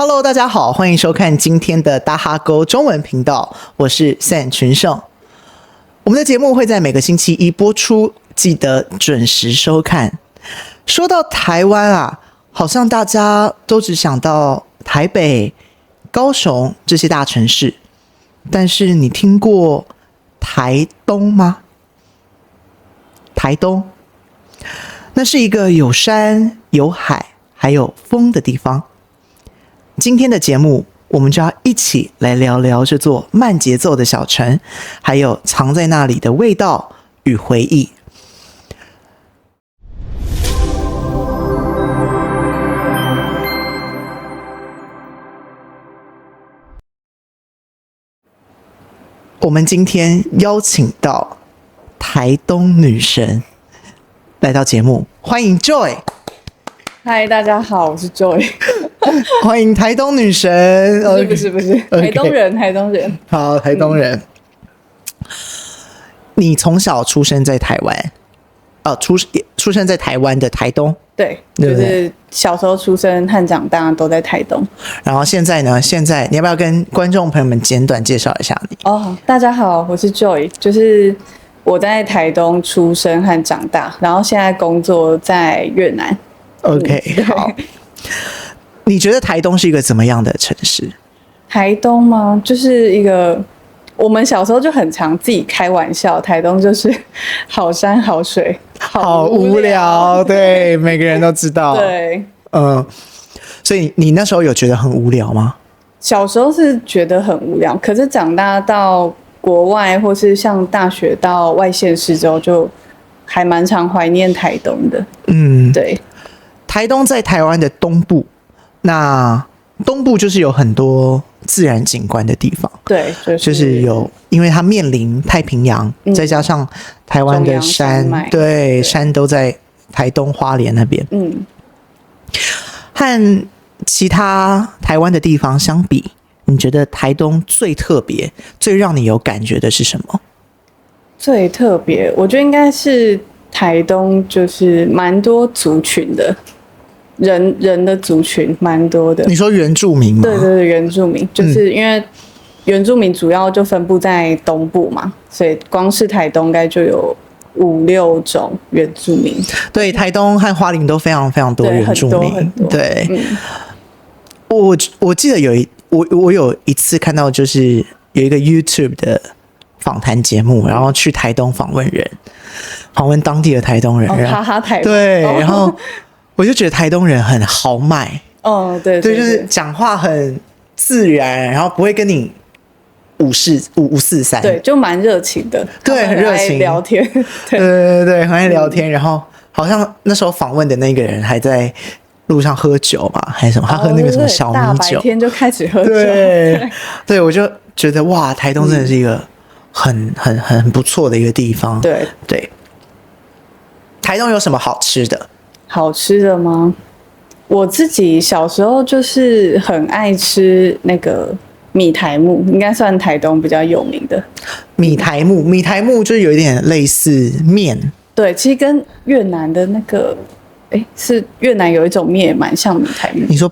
Hello， 大家好，欢迎收看今天的大哈沟中文频道，我是 Sam 群胜。我们的节目会在每个星期一播出，记得准时收看。说到台湾啊，好像大家都只想到台北、高雄这些大城市，但是你听过台东吗？台东，那是一个有山有海还有风的地方。今天的节目，我们就要一起来聊聊这座慢节奏的小城，还有藏在那里的味道与回忆。我们今天邀请到台东女神来到节目，欢迎 Joy。嗨，大家好，我是 Joy。欢迎台东女神。不是，台东人，台东人。好，台东人。你从小出生在台湾，出生在台湾的台东。对，就是小时候出生和长大都在台东。然后现在呢？现在你要不要跟观众朋友们简短介绍一下你？大家好，我是 Joy， 就是我在台东出生和长大，然后现在工作在越南。OK， 好。你觉得台东是一个怎么样的城市？台东吗？就是一个我们小时候就很常自己开玩笑，台东就是好山好水，好无聊。对，每个人都知道。对，所以你那时候有觉得很无聊吗？小时候是觉得很无聊，可是长大到国外或是像大学到外县市之后，就还蛮常怀念台东的。对。台东在台湾的东部，那东部就是有很多自然景观的地方。对，就是有，因为它面临太平洋，再加上台湾的山，对，山都在台东花莲那边。和其他台湾的地方相比，你觉得台东最特别、最让你有感觉的是什么？最特别，我觉得应该是台东，就是蛮多族群的。人的族群蛮多的。你说原住民吗？对，原住民，就是因为原住民主要就分布在东部嘛，所以光是台东应该就有5-6种原住民。对，台东和花莲都非常非常多原住民。很多。对，我记得我有一次看到，就是有一个 YouTube 的访谈节目，然后去台东访问当地的台东人，哈哈台。对，然后我就觉得台东人很豪迈。对，就是讲话很自然，然后不会跟你五四三。对，就蛮热情的。对，很热情，聊天。对，很爱聊天。然后好像那时候访问的那个人还在路上喝酒嘛，还是什么？他喝那个什么小米酒，大白天就开始喝酒。对，我就觉得哇，台东真的是一个很不错的一个地方。对，台东有什么好吃的？好吃的吗？我自己小时候就是很爱吃那个米苔目，应该算台东比较有名的。米苔目就是有一点类似面。对，其实跟越南的那个，是越南有一种面也蛮像米苔目。你说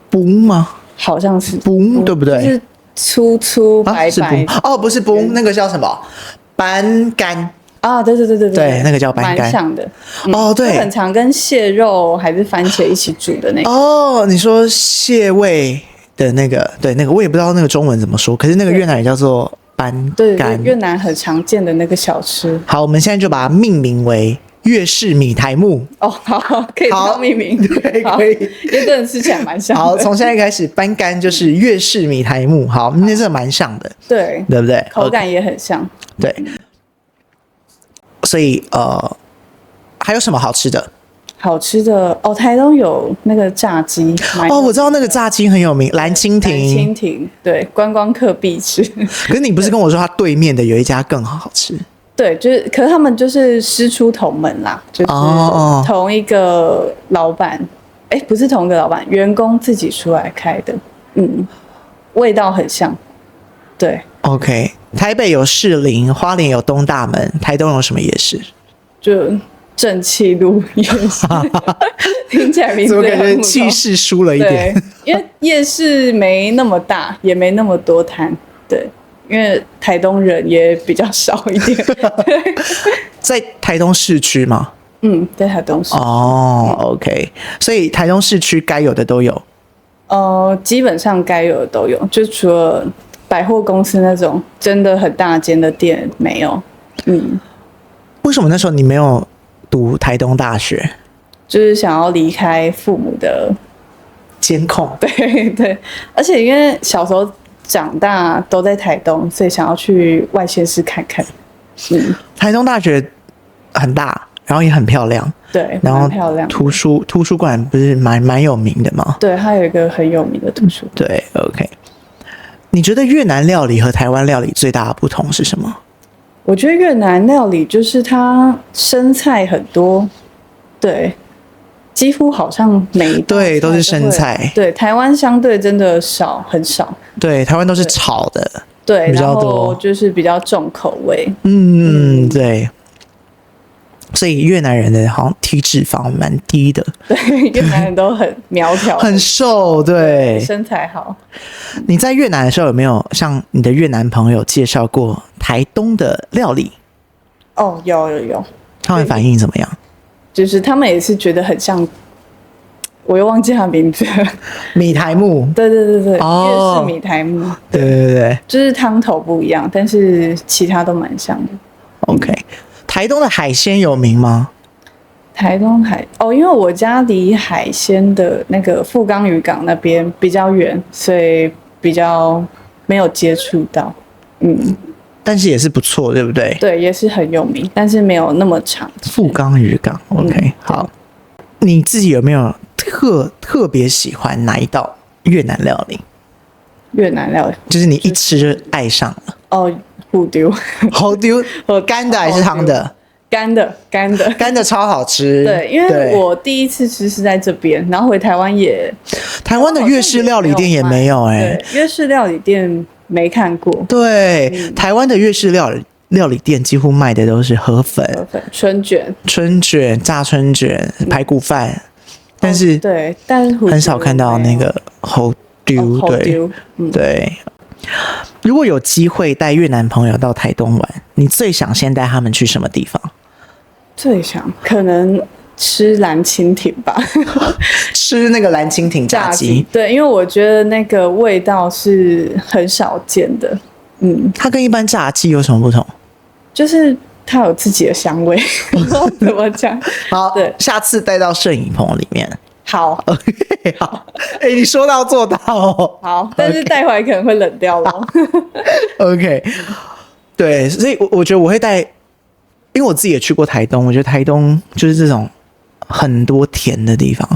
不吗？好像是不，对不对？就是粗白白。不是不，那个叫什么？斑干。对，那个叫斑干，蛮像的。对，很常跟蟹肉还是番茄一起煮的那个。你说蟹味的那个，对，那个我也不知道那个中文怎么说，可是那个越南也叫做斑干。对，越南很常见的那个小吃。好，我们现在就把它命名为越式米苔目。好，可以这样命名。对，可以，因为真的吃起来蛮像的。好，从现在开始，斑干就是越式米苔目。好，那真的蛮像的。对不对？口感也很像。对。所以还有什么好吃的？台东有那个炸鸡。我知道那个炸鸡很有名，蓝蜻蜓。对，观光客必吃。可是你不是跟我说它对面的有一家更好吃？对，可是他们就是师出同门啦，就是同一个老板，不是同一个老板，员工自己出来开的。味道很像。对。OK， 台北有士林，花莲有东大门，台东有什么夜市？就正气路夜市，听起来名字怎么感觉很普通气势输了一点？对，因为夜市没那么大，也没那么多摊，对，因为台东人也比较少一点。对，在台东市区吗？在台东市。哦，OK，所以台东市区该有的都有。基本上该有的都有，就除了百货公司那种真的很大间的店没有。为什么那时候你没有读台东大学？就是想要离开父母的监控。对对，而且因为小时候长大都在台东，所以想要去外县市看看。台东大学很大，然后也很漂亮。对，然后蛮漂亮的。图书馆不是蛮有名的吗？对，它有一个很有名的图书馆。对 ，OK。你觉得越南料理和台湾料理最大的不同是什么？我觉得越南料理就是它生菜很多，对，几乎好像每一道对都是生菜。对，台湾相对真的少，很少。对，台湾都是炒的，对，比较然后多，就是比较重口味。对。所以越南人的好像体脂肪蛮低的，对，越南人都很苗条，很瘦，对，身材好。你在越南的时候有没有向你的越南朋友介绍过台东的料理？哦，有，他们反应怎么样？就是他们也是觉得很像，我又忘记他名字了。米苔目，对，哦粤式米苔目，对，就是汤头不一样，但是其他都蛮像的。 OK。台东的海鲜有名吗？台东因为我家离海鲜的那个富冈渔港那边比较远，所以比较没有接触到。但是也是不错，对不对？对，也是很有名，但是没有那么长。富冈渔港 ，OK，好。你自己有没有特别喜欢哪一道越南料理？越南料理就是你一吃就爱上了。虎丢，好丢，干的还是汤的？干的超好吃。对，因为我第一次吃是在这边，然后回台湾台湾的粤式料理店也没有对，粤式料理店没看过。对，台湾的粤式料理店几乎卖的都是河粉、春卷、炸春卷、排骨饭，但是很少看到那个好丢。对。如果有机会带越南朋友到台东玩，你最想先带他们去什么地方？可能吃蓝蜻蜓吧，吃那个蓝蜻蜓炸鸡。对，因为我觉得那个味道是很少见的。它跟一般炸鸡有什么不同？就是它有自己的香味，不知道怎么讲。好，对，下次带到摄影棚里面。好，OK， 好，你说到做到哦。好，但是带回来可能会冷掉咯。OK， 对，所以我觉得我会带，因为我自己也去过台东，我觉得台东就是这种很多田的地方，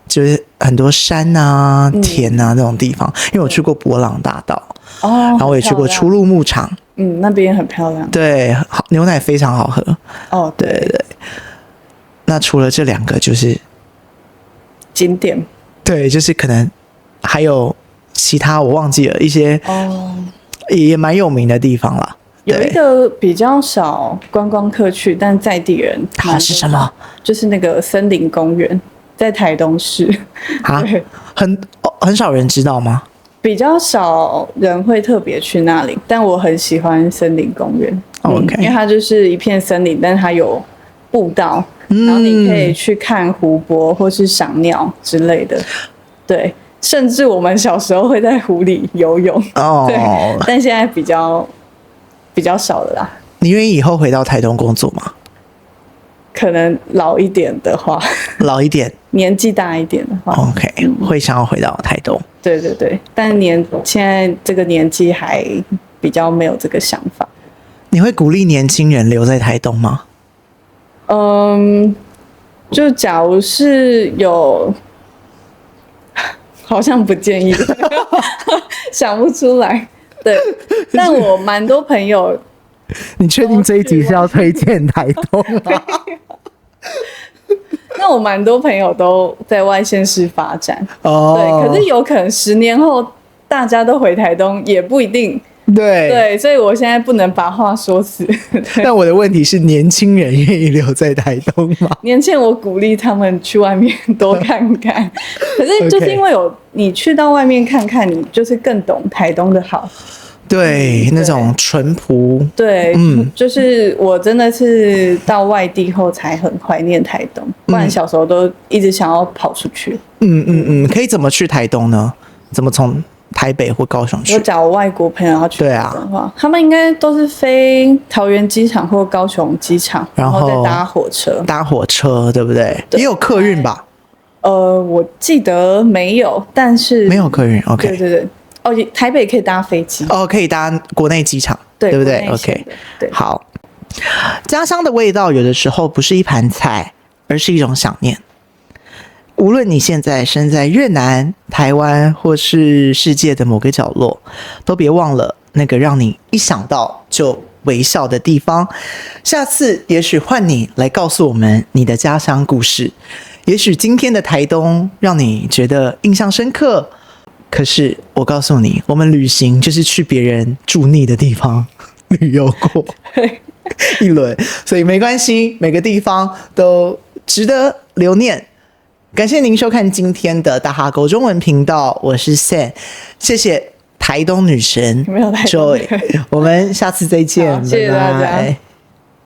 就是很多山啊、田啊这种地方。因为我去过伯朗大道，然后我也去过初鹿牧场，那边很漂亮。对，牛奶非常好喝。对。那除了这两个，就是景点，对，就是可能还有其他我忘记了一些也蛮有名的地方啦。有一个比较少观光客去，但在地人是什么？就是那个森林公园，在台东市。很少人知道吗？比较少人会特别去那里，但我很喜欢森林公园。OK，因为它就是一片森林，但是它有步道。然后你可以去看湖泊或是赏鸟之类的，对，甚至我们小时候会在湖里游泳，对，但现在比较少了啦。你愿意以后回到台东工作吗？可能老一点的话，年纪大一点的话 ，OK，会想要回到台东。对，但现在这个年纪还比较没有这个想法。你会鼓励年轻人留在台东吗？就假如是有，好像不建议，想不出来。对，但我蛮多朋友。你确定这一集是要推荐台东吗？那我蛮多朋友都在外县市发展，对，可是有可能10年后大家都回台东，也不一定对，所以我现在不能把话说死。但我的问题是，年轻人愿意留在台东吗？年轻人我鼓励他们去外面多看看，可是就是因为你去到外面看看，你就是更懂台东的好。对，那种淳朴。对，就是我真的是到外地后才很怀念台东，不然小时候都一直想要跑出去。可以怎么去台东呢？怎么从台北或高雄去？我找外国朋友要去台东的话，他们应该都是飞桃园机场或高雄机场，然后再搭火车。搭火车，对不对？也有客运吧？我记得没有，但是没有客运。OK， 对。台北可以搭飞机。可以搭国内机场，对不对 ？OK， 对。好，家乡的味道有的时候不是一盘菜，而是一种想念。无论你现在身在越南、台湾，或是世界的某个角落，都别忘了那个让你一想到就微笑的地方。下次也许换你来告诉我们你的家乡故事。也许今天的台东让你觉得印象深刻，可是我告诉你，我们旅行就是去别人住腻的地方旅游过一轮，所以没关系，每个地方都值得留念。感谢您收看今天的大哈狗中文频道，我是 Sam， 谢谢台东女神 Joy， 我们下次再见，谢谢大家。拜拜。